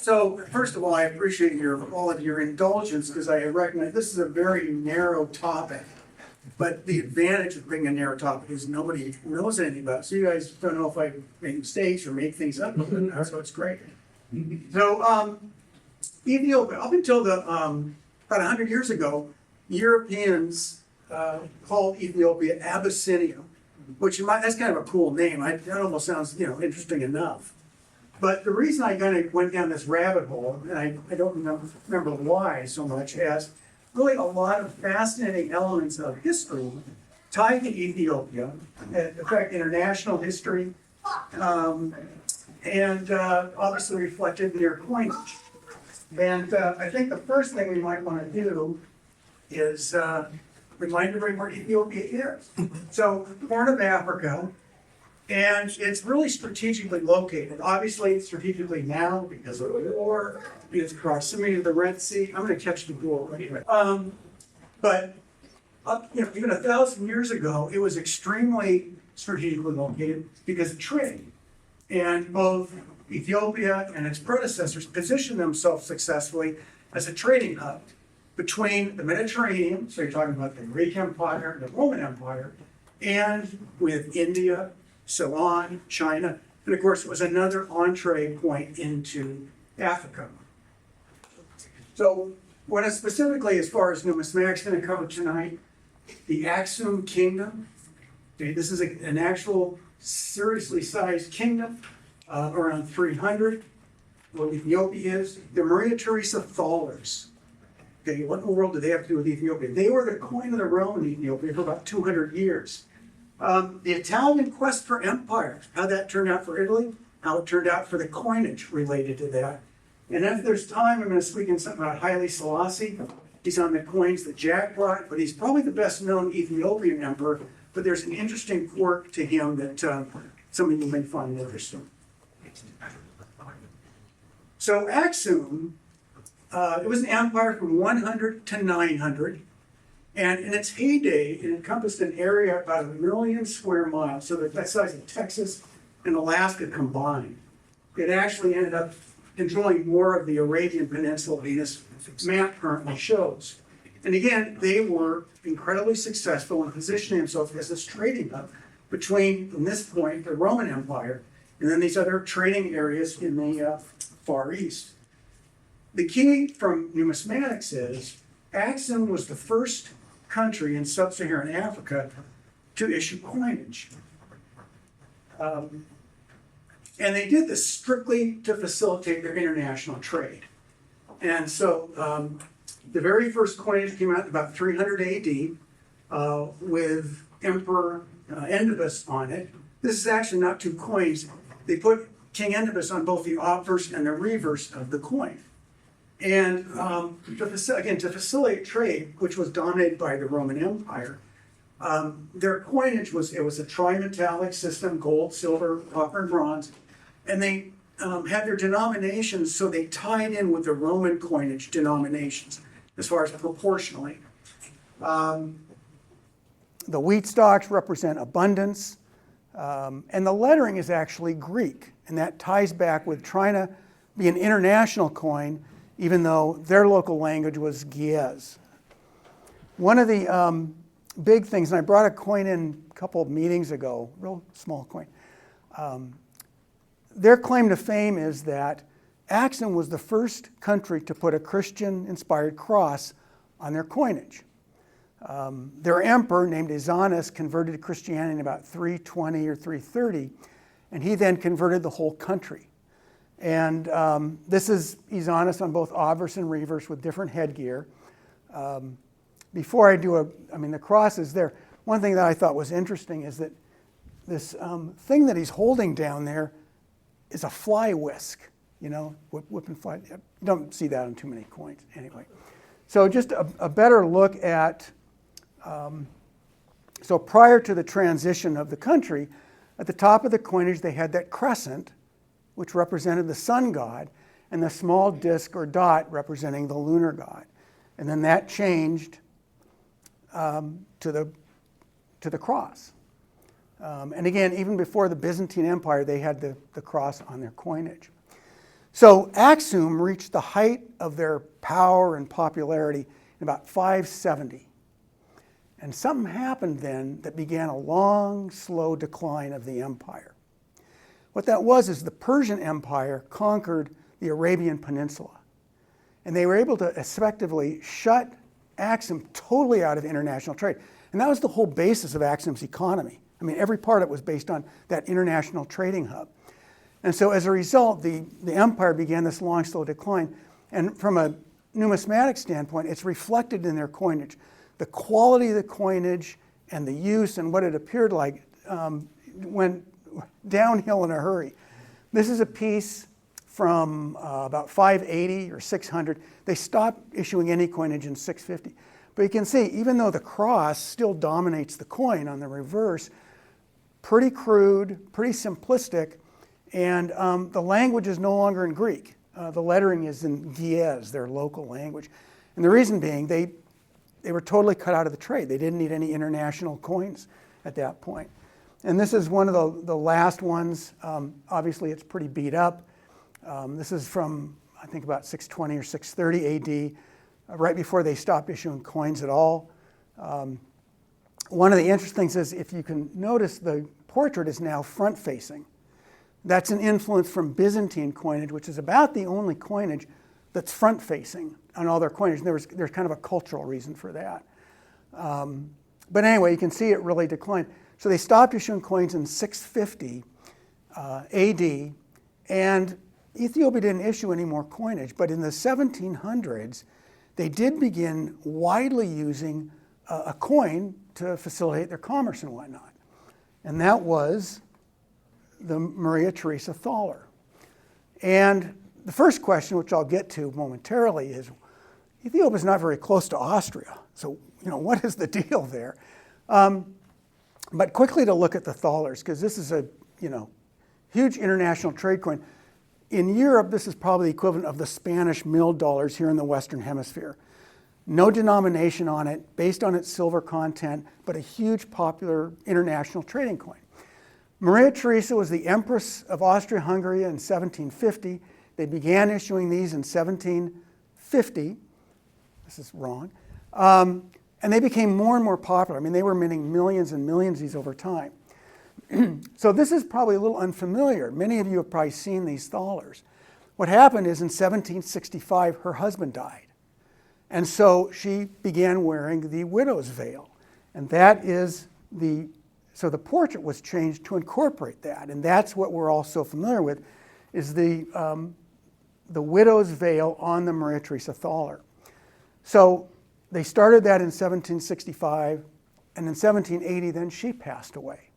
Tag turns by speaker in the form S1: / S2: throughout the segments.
S1: So first of all, I appreciate all of your indulgence because I recognize this is a very narrow topic. But the advantage of being a narrow topic is nobody knows anything about it. So you guys don't know if I make mistakes or make things up. So it's great. So Ethiopia, up until about 100 years ago, Europeans called Ethiopia Abyssinia, which that's kind of a cool name. That almost sounds interesting enough. But the reason I kind of went down this rabbit hole, and I don't remember why so much, as really a lot of fascinating elements of history tied to Ethiopia that affect international history, and obviously reflected in their coinage. And I think the first thing we might want to do is remind everybody where Ethiopia is. So, Horn of Africa. And it's really strategically located. Obviously, strategically now because of the war, because of proximity to the Red Sea. I'm going to catch the bull anyway. But even 1,000 years ago, it was extremely strategically located because of trade. And both Ethiopia and its predecessors positioned themselves successfully as a trading hub between the Mediterranean, so you're talking about the Greek Empire, the Roman Empire, and with India, Ceylon, China, and of course it was another entree point into Africa. So what is specifically as far as numismatics going to cover tonight, the Aksum Kingdom. Okay, this is an actual seriously sized kingdom, around 300, what Ethiopia is. The Maria Teresa Thalers. Okay, what in the world do they have to do with Ethiopia? They were the coin of the realm in Ethiopia for about 200 years. The Italian quest for empire, how that turned out for Italy, how it turned out for the coinage related to that. And if there's time, I'm going to speak in something about Haile Selassie. He's on the coins that Jack brought, but he's probably the best known Ethiopian emperor. But there's an interesting quirk to him that some of you may find interesting. So Aksum, it was an empire from 100 to 900. And in its heyday, it encompassed an area about 1 million square miles, so the size of Texas and Alaska combined. It actually ended up controlling more of the Arabian Peninsula than this map currently shows. And again, they were incredibly successful in positioning themselves as this trading hub between, from this point, the Roman Empire, and then these other trading areas in the Far East. The key from numismatics is Aksum was the first country in sub-Saharan Africa to issue coinage. And they did this strictly to facilitate their international trade. And so the very first coinage came out in about 300 AD with Emperor Endibus on it. This is actually not two coins. They put King Endibus on both the obverse and the reverse of the coin. And to facilitate trade, which was dominated by the Roman Empire, their coinage was a trimetallic system: gold, silver, copper, and bronze. And they had their denominations, so they tied in with the Roman coinage denominations as far as proportionally. The wheat stalks represent abundance, and the lettering is actually Greek, and that ties back with trying to be an international coin, even though their local language was Ge'ez. One of the big things, and I brought a coin in a couple of meetings ago, real small coin. Their claim to fame is that Aksum was the first country to put a Christian-inspired cross on their coinage. Their emperor, named Ezanas, converted to Christianity in about 320 or 330, and he then converted the whole country. And this is Ezanas on both obverse and reverse with different headgear. Before I do the cross is there. One thing that I thought was interesting is that this thing that he's holding down there is a fly whisk, whip and fly. You don't see that on too many coins anyway. So just a better look at, so prior to the transition of the country, at the top of the coinage they had that crescent, which represented the sun god, and the small disc or dot representing the lunar god. And then that changed to the cross. And again, even before the Byzantine Empire, they had the cross on their coinage. So Aksum reached the height of their power and popularity in about 570. And something happened then that began a long, slow decline of the empire. What that was is the Persian Empire conquered the Arabian Peninsula. And they were able to effectively shut Aksum totally out of international trade. And that was the whole basis of Aksum's economy. I mean, every part of it was based on that international trading hub. And so as a result, the empire began this long, slow decline. And from a numismatic standpoint, it's reflected in their coinage. The quality of the coinage and the use and what it appeared like went downhill in a hurry. This is a piece from about 580 or 600. They stopped issuing any coinage in 650. But you can see, even though the cross still dominates the coin on the reverse, pretty crude, pretty simplistic, and the language is no longer in Greek. The lettering is in Ge'ez, their local language. And the reason being, they were totally cut out of the trade. They didn't need any international coins at that point. And this is one of the last ones. Obviously, it's pretty beat up. This is from, I think, about 620 or 630 AD, right before they stopped issuing coins at all. One of the interesting things is, if you can notice, the portrait is now front-facing. That's an influence from Byzantine coinage, which is about the only coinage that's front-facing on all their coinage. And there's kind of a cultural reason for that. But anyway, you can see it really declined. So they stopped issuing coins in 650 AD, and Ethiopia didn't issue any more coinage. But in the 1700s, they did begin widely using a coin to facilitate their commerce and whatnot. And that was the Maria Teresa Thaler. And the first question, which I'll get to momentarily, is Ethiopia is not very close to Austria. So, what is the deal there? But quickly to look at the thalers, because this is a, huge international trade coin. In Europe, this is probably the equivalent of the Spanish milled dollars here in the Western Hemisphere. No denomination on it, based on its silver content, but a huge popular international trading coin. Maria Teresa was the Empress of Austria-Hungary in 1750. They began issuing these in 1750. This is wrong. And they became more and more popular. I mean, they were minting millions and millions of these over time. So this is probably a little unfamiliar. Many of you have probably seen these thalers. What happened is in 1765, her husband died. And so she began wearing the widow's veil. And that is so the portrait was changed to incorporate that. And that's what we're all so familiar with, is the widow's veil on the Maria Teresa Thaler. So they started that in 1765, and in 1780, then she passed away.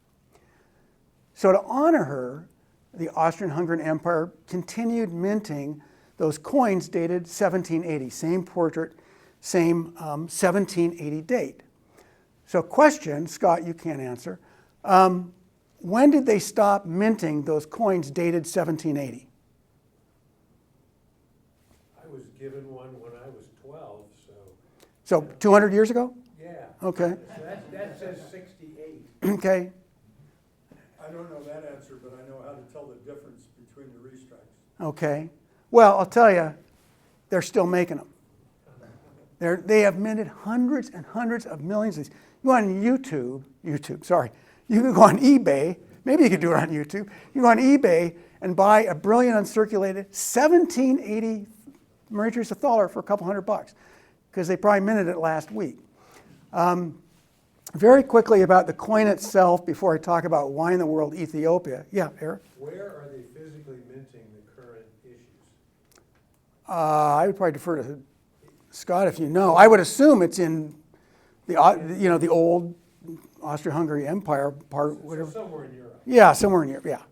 S1: So to honor her, the Austrian-Hungarian Empire continued minting those coins dated 1780, same portrait, same 1780 date. So question, Scott, you can't answer. When did they stop minting those coins dated 1780?
S2: I was given one when I was 12, so...
S1: So 200 years ago?
S2: Yeah.
S1: Okay.
S2: So that says 68.
S1: Okay.
S3: I don't know that answer, but I know how to tell the difference between the restrikes.
S1: Okay. Well, I'll tell you, they're still making them. They have minted hundreds and hundreds of millions of these. You go on YouTube, you can go on eBay, maybe you could do it on YouTube. You go on eBay and buy a brilliant uncirculated 1780 Maria Teresa Thaler for a couple $100, because they probably minted it last week. Very quickly about the coin itself, before I talk about why in the world Ethiopia. Yeah, Eric?
S2: Where are they physically minting the current issues?
S1: I would probably defer to Scott if you know. I would assume it's in the old Austria-Hungary Empire part, whatever.
S2: So somewhere in Europe.
S1: Yeah, somewhere in Europe. Yeah.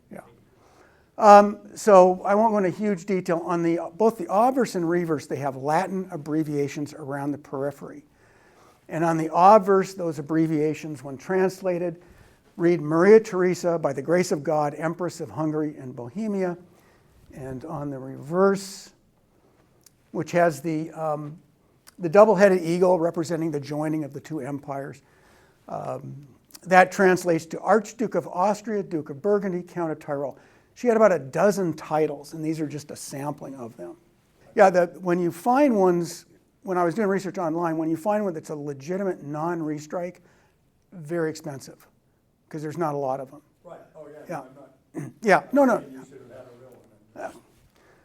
S1: So I won't go into huge detail on both the obverse and reverse. They have Latin abbreviations around the periphery. And on the obverse, those abbreviations, when translated, read Maria Teresa, by the grace of God, Empress of Hungary and Bohemia. And on the reverse, which has the double-headed eagle representing the joining of the two empires, that translates to Archduke of Austria, Duke of Burgundy, Count of Tyrol. She had about a dozen titles, and these are just a sampling of them. Yeah, when you find ones, when I was doing research online, when you find one that's a legitimate non-restrike, very expensive, because there's not a lot of them.
S3: Right, oh, yeah,
S1: Yeah.
S3: no, I'm not.
S1: Yeah, no.
S3: You should have had a real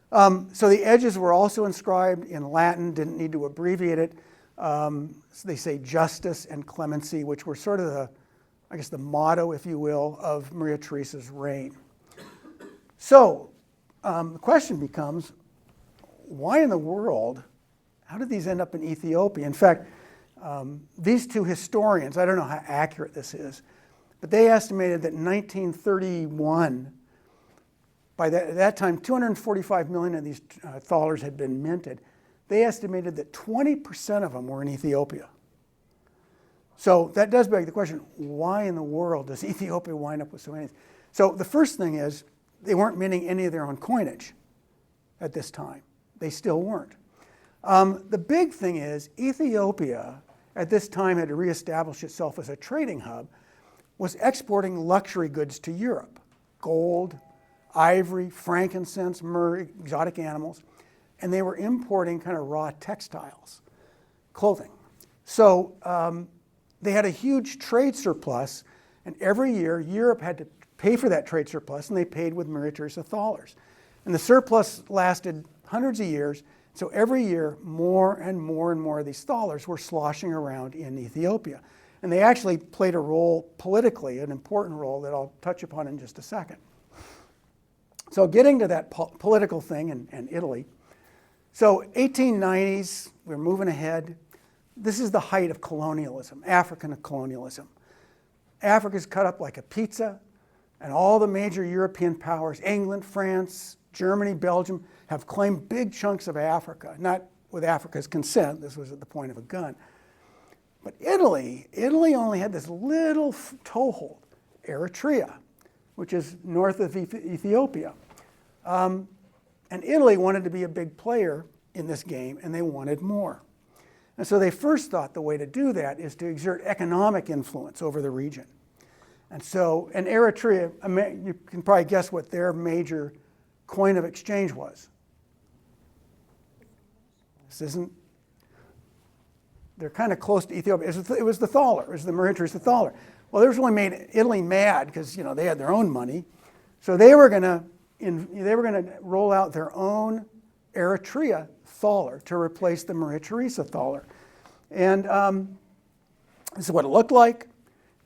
S3: one.
S1: So the edges were also inscribed in Latin, didn't need to abbreviate it. So they say justice and clemency, which were sort of the motto, if you will, of Maria Teresa's reign. So the question becomes, why in the world, how did these end up in Ethiopia? In fact, these two historians, I don't know how accurate this is, but they estimated that in 1931, at that time, 245 million of these thalers had been minted. They estimated that 20% of them were in Ethiopia. So that does beg the question, why in the world does Ethiopia wind up with so many? So the first thing is, they weren't minting any of their own coinage at this time. They still weren't. The big thing is, Ethiopia at this time had to reestablish itself as a trading hub, was exporting luxury goods to Europe. Gold, ivory, frankincense, myrrh, exotic animals, and they were importing kind of raw textiles, clothing. So they had a huge trade surplus, and every year Europe had to pay for that trade surplus, and they paid with Maria Teresa Thalers. And the surplus lasted hundreds of years, so every year more and more and more of these thalers were sloshing around in Ethiopia. And they actually played a role politically, an important role that I'll touch upon in just a second. So getting to that political thing in Italy, so 1890s, we're moving ahead. This is the height of colonialism, African colonialism. Africa's cut up like a pizza, and all the major European powers, England, France, Germany, Belgium, have claimed big chunks of Africa, not with Africa's consent, this was at the point of a gun. But Italy only had this little toehold, Eritrea, which is north of Ethiopia. And Italy wanted to be a big player in this game, and they wanted more. And so they first thought the way to do that is to exert economic influence over the region. And Eritrea, you can probably guess what their major coin of exchange was. They're kind of close to Ethiopia. It was the thaler, it was the Maria Teresa Thaler. Well, this really made Italy mad because they had their own money. So they were going to roll out their own Eritrea thaler to replace the Maria Teresa Thaler. And this is what it looked like.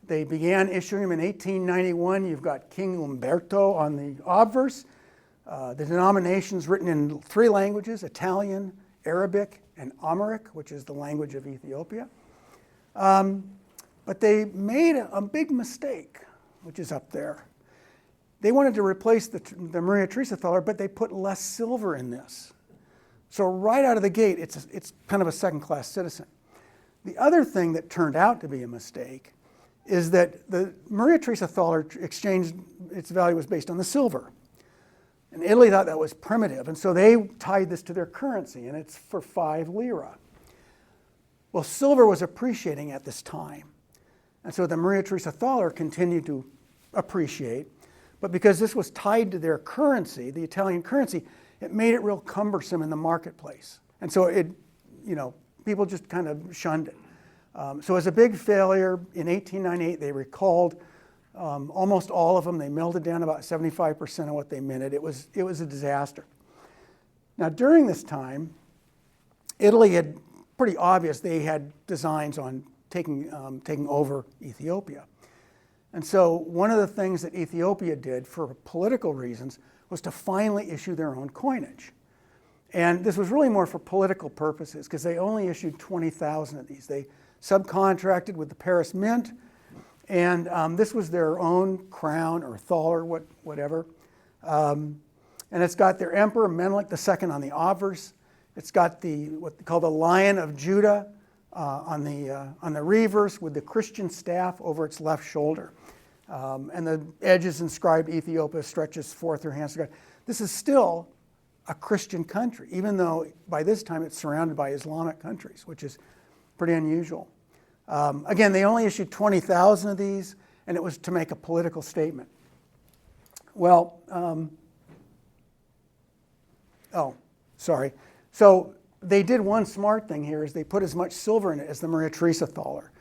S1: They began issuing them in 1891. You've got King Umberto on the obverse. The denomination's written in 3 languages, Italian, Arabic, and Amharic, which is the language of Ethiopia. But they made a big mistake, which is up there. They wanted to replace the Maria Teresa Thaler, but they put less silver in this. So right out of the gate, it's kind of a second-class citizen. The other thing that turned out to be a mistake is that the Maria Teresa Thaler exchange, its value was based on the silver. And Italy thought that was primitive, and so they tied this to their currency, and it's for 5 lira. Well, silver was appreciating at this time, and so the Maria Teresa Thaler continued to appreciate, but because this was tied to their currency, the Italian currency, it made it real cumbersome in the marketplace. And so people just kind of shunned it. So it was a big failure. In 1898, they recalled almost all of them. They melted down about 75% of what they minted. It was a disaster. Now, during this time, Italy had pretty obvious they had designs on taking over Ethiopia. And so one of the things that Ethiopia did for political reasons was to finally issue their own coinage. And this was really more for political purposes because they only issued 20,000 of these. They subcontracted with the Paris Mint, and this was their own crown or thaler, whatever. And it's got their emperor, Menelik II, on the obverse. It's got what they call the Lion of Judah on the reverse with the Christian staff over its left shoulder. And the edge is inscribed, Ethiopia stretches forth her hands to God. This is still a Christian country, even though by this time it's surrounded by Islamic countries, which is pretty unusual. Again, they only issued 20,000 of these, and it was to make a political statement. Well, sorry. So they did one smart thing here is they put as much silver in it as the Maria Teresa Thaler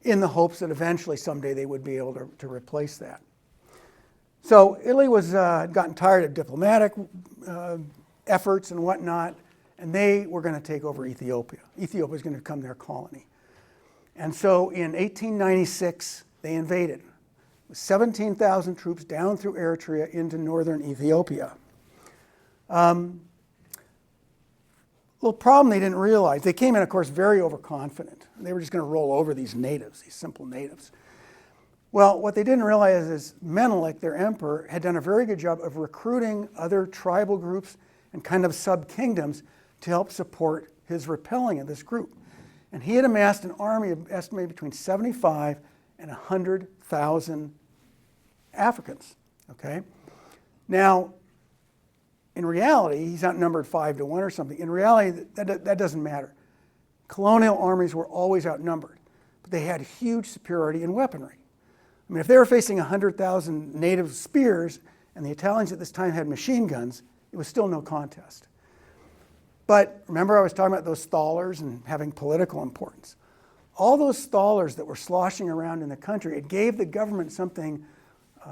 S1: in the hopes that eventually someday they would be able to replace that. So Italy was gotten tired of diplomatic efforts and whatnot, and they were going to take over Ethiopia. Ethiopia was going to become their colony. And so in 1896, they invaded with 17,000 troops down through Eritrea into northern Ethiopia. Little problem they didn't realize. They came in, of course, very overconfident. They were just going to roll over these natives, these simple natives. Well, what they didn't realize is Menelik, their emperor, had done a very good job of recruiting other tribal groups and kind of sub-kingdoms to help support his repelling of this group. And he had amassed an army of estimated between 75 and 100,000 Africans. Okay? Now, in reality, he's outnumbered 5 to 1 or something. In reality, that doesn't matter. Colonial armies were always outnumbered, but they had huge superiority in weaponry. I mean, if they were facing 100,000 native spears, and the Italians at this time had machine guns, it was still no contest. But remember I was talking about those thalers and having political importance. All those thalers that were sloshing around in the country, it gave the government something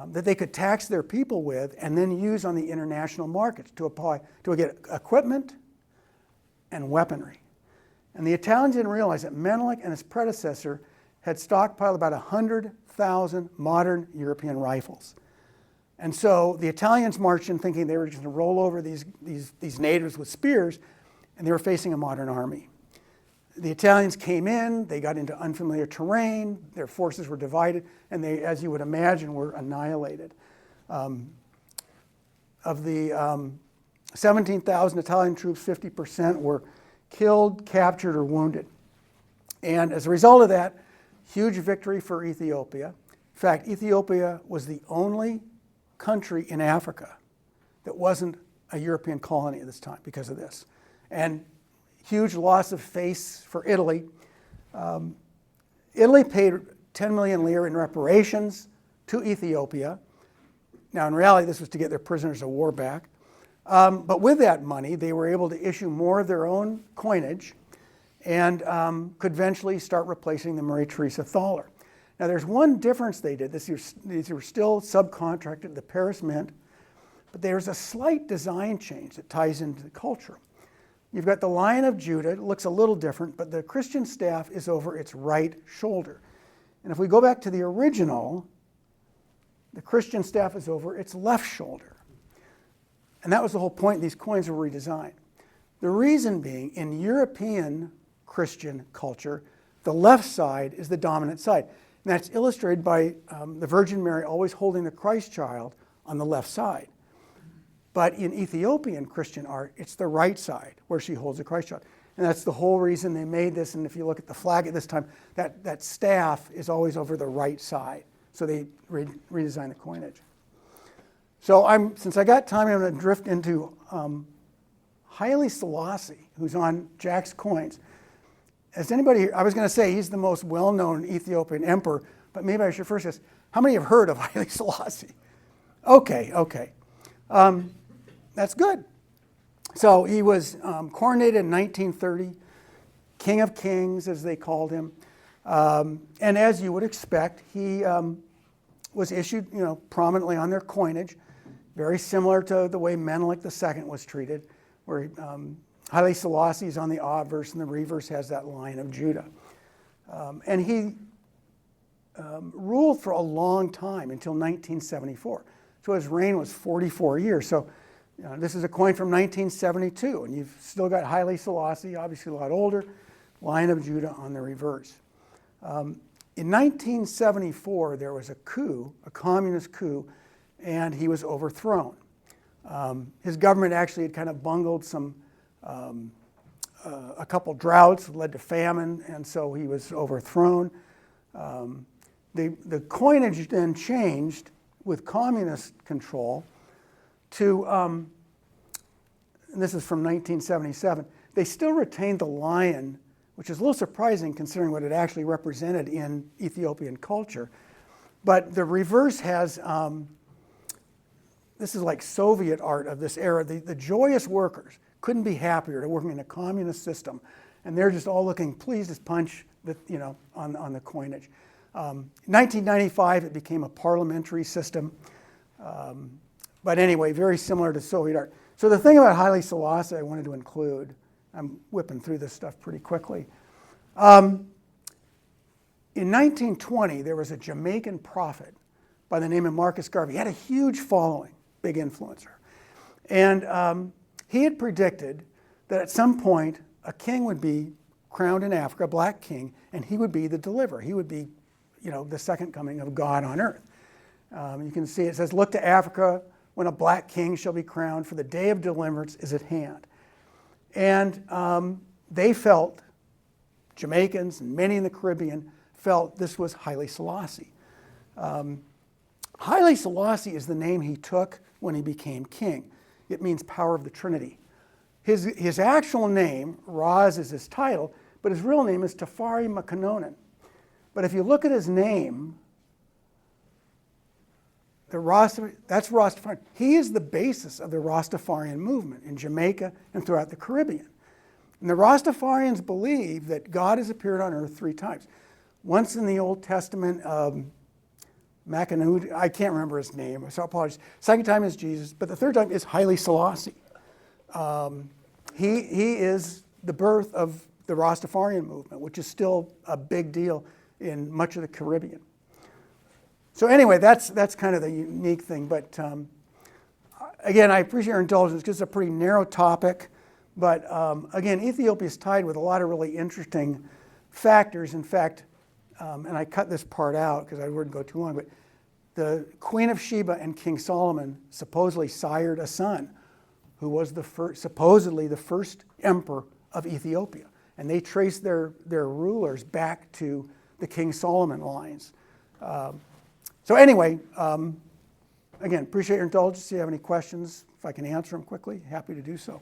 S1: that they could tax their people with and then use on the international markets to get equipment and weaponry. And the Italians didn't realize that Menelik and his predecessor had stockpiled about 100,000 modern European rifles. And so the Italians marched in thinking they were just going to roll over these natives with spears, and they were facing a modern army. The Italians came in, they got into unfamiliar terrain, their forces were divided, and they, as you would imagine, were annihilated. Of the 17,000 Italian troops, 50% were killed, captured, or wounded. And as a result of that, huge victory for Ethiopia. In fact, Ethiopia was the only country in Africa that wasn't a European colony at this time because of this. And huge loss of face for Italy. Italy paid 10 million lire in reparations to Ethiopia. Now, in reality, this was to get their prisoners of war back. But with that money, they were able to issue more of their own coinage and could eventually start replacing the Maria Teresa Thaler. Now, there's one difference they did. These were still subcontracted, the Paris Mint, but there's a slight design change that ties into the culture. You've got the Lion of Judah. It looks a little different, but the Christian staff is over its right shoulder. And if we go back to the original, the Christian staff is over its left shoulder. And that was the whole point. These coins were redesigned. The reason being, in European Christian culture, the left side is the dominant side. And that's illustrated by the Virgin Mary always holding the Christ child on the left side. But in Ethiopian Christian art, it's the right side where she holds the Christ child. And that's the whole reason they made this. And if you look at the flag at this time, that staff is always over the right side. So they redesigned the coinage. So since I got time, I'm going to drift into Haile Selassie, who's on Jack's coins. Has anybody, I was going to say he's the most well-known Ethiopian emperor, but maybe I should first ask, how many have heard of Haile Selassie? Okay. That's good. So he was coronated in 1930, King of Kings, as they called him. And as you would expect, he was issued, prominently on their coinage, very similar to the way Menelik II was treated, where Haile Selassie is on the obverse and the reverse has that Lion of Judah. And he ruled for a long time until 1974. So his reign was 44 years. So this is a coin from 1972, and you've still got Haile Selassie, obviously a lot older, Lion of Judah on the reverse. In 1974, there was a coup, a communist coup, and he was overthrown. His government actually had kind of bungled a couple droughts, led to famine, and so he was overthrown. The coinage then changed with communist control to, and this is from 1977, they still retained the lion, which is a little surprising considering what it actually represented in Ethiopian culture. But the reverse has this is like Soviet art of this era. The joyous workers couldn't be happier to working in a communist system, and they're just all looking pleased as punch, on the coinage. 1995, it became a parliamentary system, but anyway, very similar to Soviet art. So the thing about Haile Selassie I wanted to include, I'm whipping through this stuff pretty quickly. In 1920, there was a Jamaican prophet by the name of Marcus Garvey. He had a huge following, big influencer. And he had predicted that at some point a king would be crowned in Africa, a black king, and he would be the deliverer. He would be, the second coming of God on earth. You can see it says, "Look to Africa when a black king shall be crowned, for the day of deliverance is at hand." And they felt, Jamaicans and many in the Caribbean felt this was Haile Selassie. Haile Selassie is the name he took when he became king. It means power of the Trinity. His actual name, Raz is his title, but his real name is Tafari Makanonen. But if you look at his name, that's Rastafarian. He is the basis of the Rastafarian movement in Jamaica and throughout the Caribbean. And the Rastafarians believe that God has appeared on earth 3 times. Once in the Old Testament, Makanonen, I can't remember his name, so I apologize. Second time is Jesus, but the third time is Haile Selassie. He is the birth of the Rastafarian movement, which is still a big deal in much of the Caribbean. So anyway, that's kind of the unique thing. But again, I appreciate your indulgence because it's a pretty narrow topic. But again, Ethiopia is tied with a lot of really interesting factors. In fact, and I cut this part out because I wouldn't go too long, but the Queen of Sheba and King Solomon supposedly sired a son who was supposedly the first emperor of Ethiopia. And they traced their rulers back to the King Solomon lines. So anyway, again, appreciate your indulgence. If you have any questions, if I can answer them quickly, happy to do so.